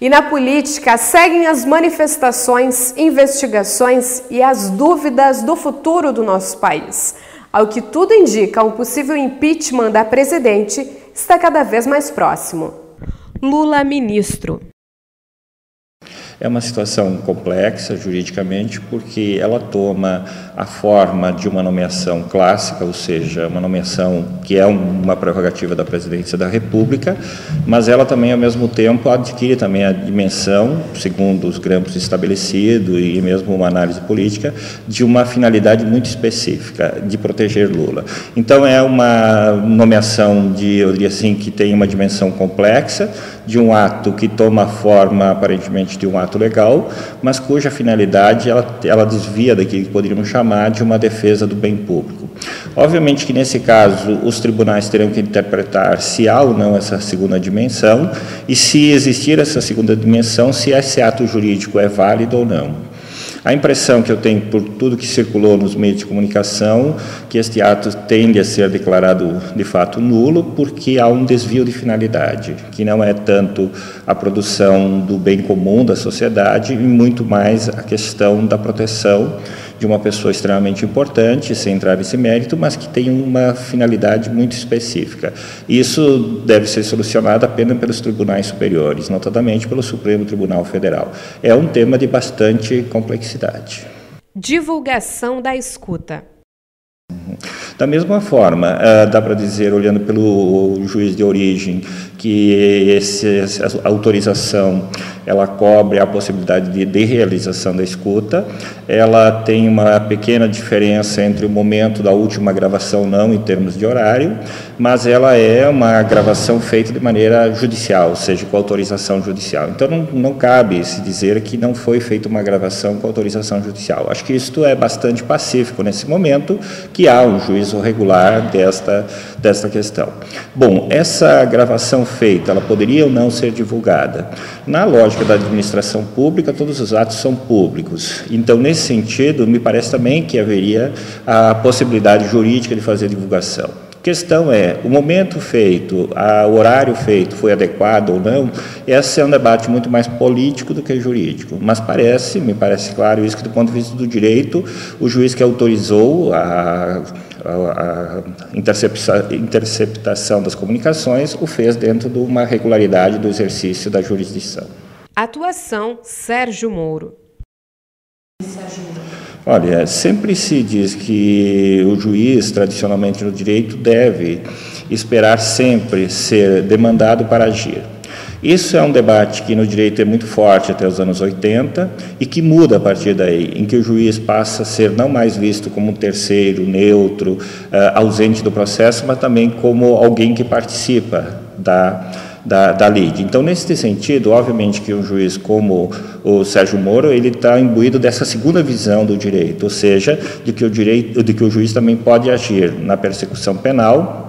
E na política, seguem as manifestações, investigações e as dúvidas do futuro do nosso país. Ao que tudo indica, um possível impeachment da presidente está cada vez mais próximo. Lula, ministro. É uma situação complexa juridicamente porque ela toma a forma de uma nomeação clássica, ou seja, uma nomeação que é uma prerrogativa da Presidência da República, mas ela também, ao mesmo tempo, adquire também a dimensão, segundo os grampos estabelecidos e mesmo uma análise política, de uma finalidade muito específica, de proteger Lula. Então, é uma nomeação, eu diria assim, que tem uma dimensão complexa, de um ato que toma a forma, aparentemente, de um ato legal, mas cuja finalidade ela desvia daquilo que poderíamos chamar de uma defesa do bem público. Obviamente que, nesse caso, os tribunais terão que interpretar se há ou não essa segunda dimensão e, se existir essa segunda dimensão, se esse ato jurídico é válido ou não. A impressão que eu tenho por tudo que circulou nos meios de comunicação, que este ato tende a ser declarado de fato nulo, porque há um desvio de finalidade, que não é tanto a produção do bem comum da sociedade, e muito mais a questão da proteção de uma pessoa extremamente importante, sem entrar nesse mérito, mas que tem uma finalidade muito específica. Isso deve ser solucionado apenas pelos tribunais superiores, notadamente pelo Supremo Tribunal Federal. É um tema de bastante complexidade. Divulgação da escuta. Da mesma forma, dá para dizer, olhando pelo juiz de origem, que a autorização ela cobre a possibilidade de realização da escuta, ela tem uma pequena diferença entre o momento da última gravação não em termos de horário, mas ela é uma gravação feita de maneira judicial, ou seja, com autorização judicial. Então não cabe se dizer que não foi feita uma gravação com autorização judicial. Acho que isto é bastante pacífico nesse momento, que há um juízo regular desta questão. Bom, essa gravação feita, ela poderia ou não ser divulgada? Na lógica da administração pública, todos os atos são públicos. Então, nesse sentido, me parece também que haveria a possibilidade jurídica de fazer divulgação. A questão é, o momento feito, o horário feito foi adequado ou não? Esse é um debate muito mais político do que jurídico, mas me parece claro isso, que do ponto de vista do direito, o juiz que autorizou a interceptação das comunicações o fez dentro de uma regularidade do exercício da jurisdição. Atuação Sérgio Moro. Olha, sempre se diz que o juiz, tradicionalmente no direito, deve esperar sempre ser demandado para agir. Isso é um debate que no direito é muito forte até os anos 80 e que muda a partir daí, em que o juiz passa a ser não mais visto como um terceiro, neutro, ausente do processo, mas também como alguém que participa da lide. Então, nesse sentido, obviamente que um juiz como o Sérgio Moro, ele está imbuído dessa segunda visão do direito, ou seja, de que o juiz também pode agir na persecução penal,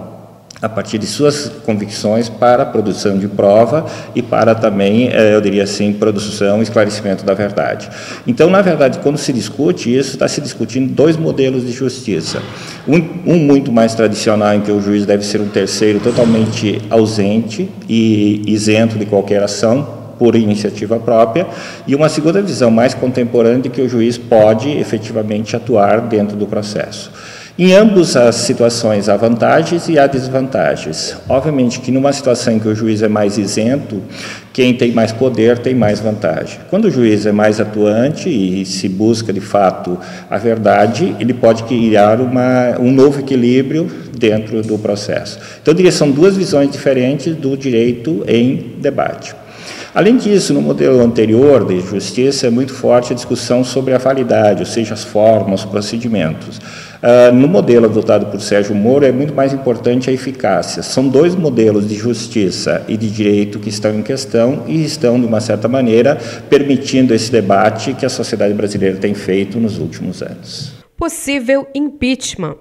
a partir de suas convicções para a produção de prova e para também, eu diria assim, produção e esclarecimento da verdade. Então, na verdade, quando se discute isso, está se discutindo dois modelos de justiça. Um muito mais tradicional, em que o juiz deve ser um terceiro totalmente ausente e isento de qualquer ação, por iniciativa própria, e uma segunda visão mais contemporânea de que o juiz pode efetivamente atuar dentro do processo. Em ambas as situações há vantagens e há desvantagens. Obviamente que numa situação em que o juiz é mais isento, quem tem mais poder tem mais vantagem. Quando o juiz é mais atuante e se busca de fato a verdade, ele pode criar um novo equilíbrio dentro do processo. Então, eu diria que são duas visões diferentes do direito em debate. Além disso, no modelo anterior de justiça, é muito forte a discussão sobre a validade, ou seja, as formas, os procedimentos. No modelo adotado por Sérgio Moro, é muito mais importante a eficácia. São dois modelos de justiça e de direito que estão em questão e estão, de uma certa maneira, permitindo esse debate que a sociedade brasileira tem feito nos últimos anos. Possível impeachment.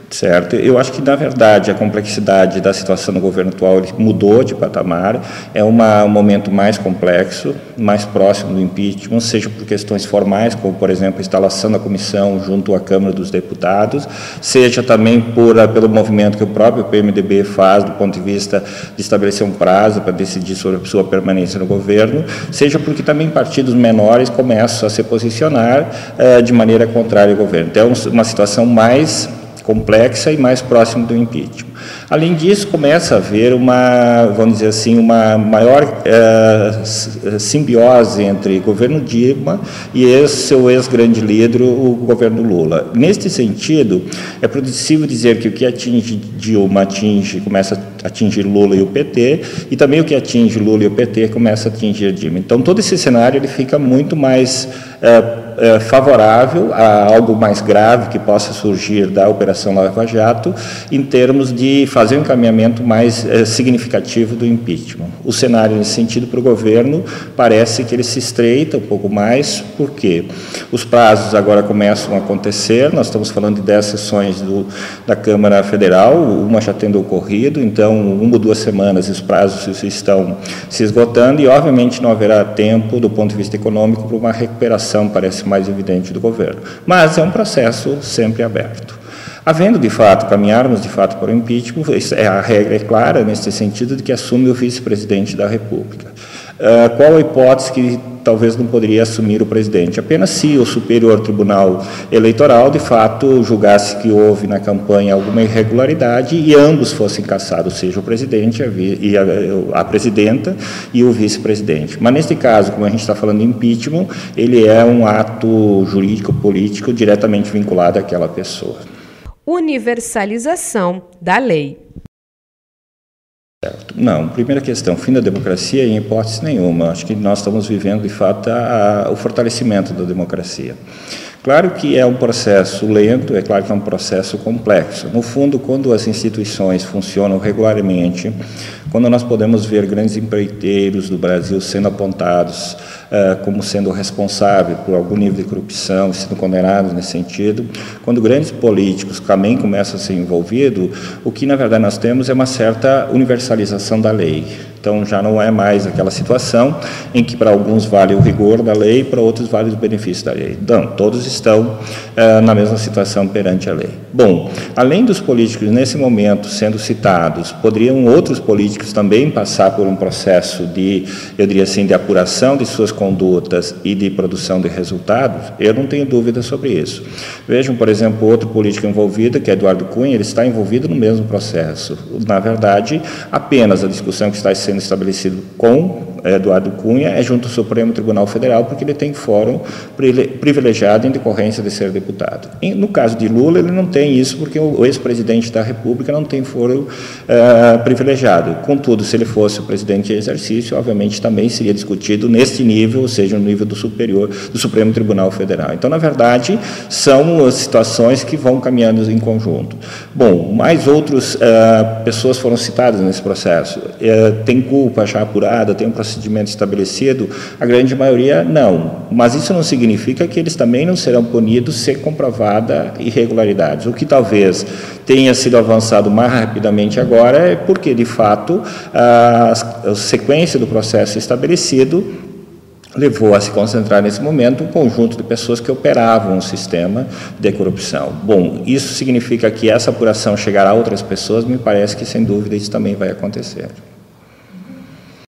Certo. Eu acho que, na verdade, a complexidade da situação no governo atual mudou de patamar, é um momento mais complexo, mais próximo do impeachment, seja por questões formais, como, por exemplo, a instalação da comissão junto à Câmara dos Deputados, seja também pelo movimento que o próprio PMDB faz do ponto de vista de estabelecer um prazo para decidir sobre a sua permanência no governo, seja porque também partidos menores começam a se posicionar de maneira contrária ao governo. Então, é uma situação mais complexa e mais próximo do impeachment. Além disso, começa a haver vamos dizer assim, uma maior simbiose entre o governo Dilma e seu ex-grande líder, o governo Lula. Neste sentido, é possível dizer que o que atinge Dilma começa a atingir Lula e o PT, e também o que atinge Lula e o PT começa a atingir Dilma. Então, todo esse cenário ele fica muito mais favorável a algo mais grave que possa surgir da Operação Lava Jato, em termos de fazer um encaminhamento mais significativo do impeachment. O cenário nesse sentido para o governo parece que ele se estreita um pouco mais, porque os prazos agora começam a acontecer, nós estamos falando de 10 sessões da Câmara Federal, uma já tendo ocorrido, então 1 ou 2 semanas os prazos estão se esgotando e obviamente não haverá tempo do ponto de vista econômico para uma recuperação, parece mais evidente, do governo. Mas é um processo sempre aberto. Havendo, de fato, caminharmos, de fato, para o impeachment, a regra é clara, nesse sentido, de que assume o vice-presidente da República. Qual a hipótese que talvez não poderia assumir o presidente? Apenas se o Superior Tribunal Eleitoral, de fato, julgasse que houve na campanha alguma irregularidade e ambos fossem cassados, seja o presidente e a presidenta e o vice-presidente. Mas, neste caso, como a gente está falando de impeachment, ele é um ato jurídico-político diretamente vinculado àquela pessoa. Universalização da lei. Certo. Não, primeira questão, fim da democracia em hipótese nenhuma. Acho que nós estamos vivendo, de fato, o fortalecimento da democracia. Claro que é um processo lento, é claro que é um processo complexo. No fundo, quando as instituições funcionam regularmente, quando nós podemos ver grandes empreiteiros do Brasil sendo apontados como sendo responsáveis por algum nível de corrupção, sendo condenados nesse sentido, quando grandes políticos também começam a ser envolvidos, o que na verdade nós temos é uma certa universalização da lei. Então já não é mais aquela situação em que para alguns vale o rigor da lei, para outros vale os benefícios da lei. Não, todos estão na mesma situação perante a lei. Bom, além dos políticos nesse momento sendo citados, poderiam outros políticos também passar por um processo de, eu diria assim, de apuração de suas condutas e de produção de resultados? Eu não tenho dúvida sobre isso. Vejam, por exemplo, outro político envolvido, que é Eduardo Cunha, ele está envolvido no mesmo processo. Na verdade, apenas a discussão que está sendo estabelecida com Eduardo Cunha é junto ao Supremo Tribunal Federal, porque ele tem fórum privilegiado em decorrência de ser deputado. No caso de Lula, ele não tem isso, porque o ex-presidente da República não tem fórum privilegiado. Contudo, se ele fosse o presidente em exercício, obviamente também seria discutido neste nível, ou seja, no nível do Supremo Tribunal Federal. Então, na verdade, são situações que vão caminhando em conjunto. Bom, mais outras pessoas foram citadas nesse processo. Tem culpa já apurada, tem um procedimento estabelecido? A grande maioria não, mas isso não significa que eles também não serão punidos se comprovada irregularidades. O que talvez tenha sido avançado mais rapidamente agora é porque, de fato, a sequência do processo estabelecido levou a se concentrar nesse momento um conjunto de pessoas que operavam o sistema de corrupção. Bom, isso significa que essa apuração chegará a outras pessoas? Me parece que, sem dúvida, isso também vai acontecer.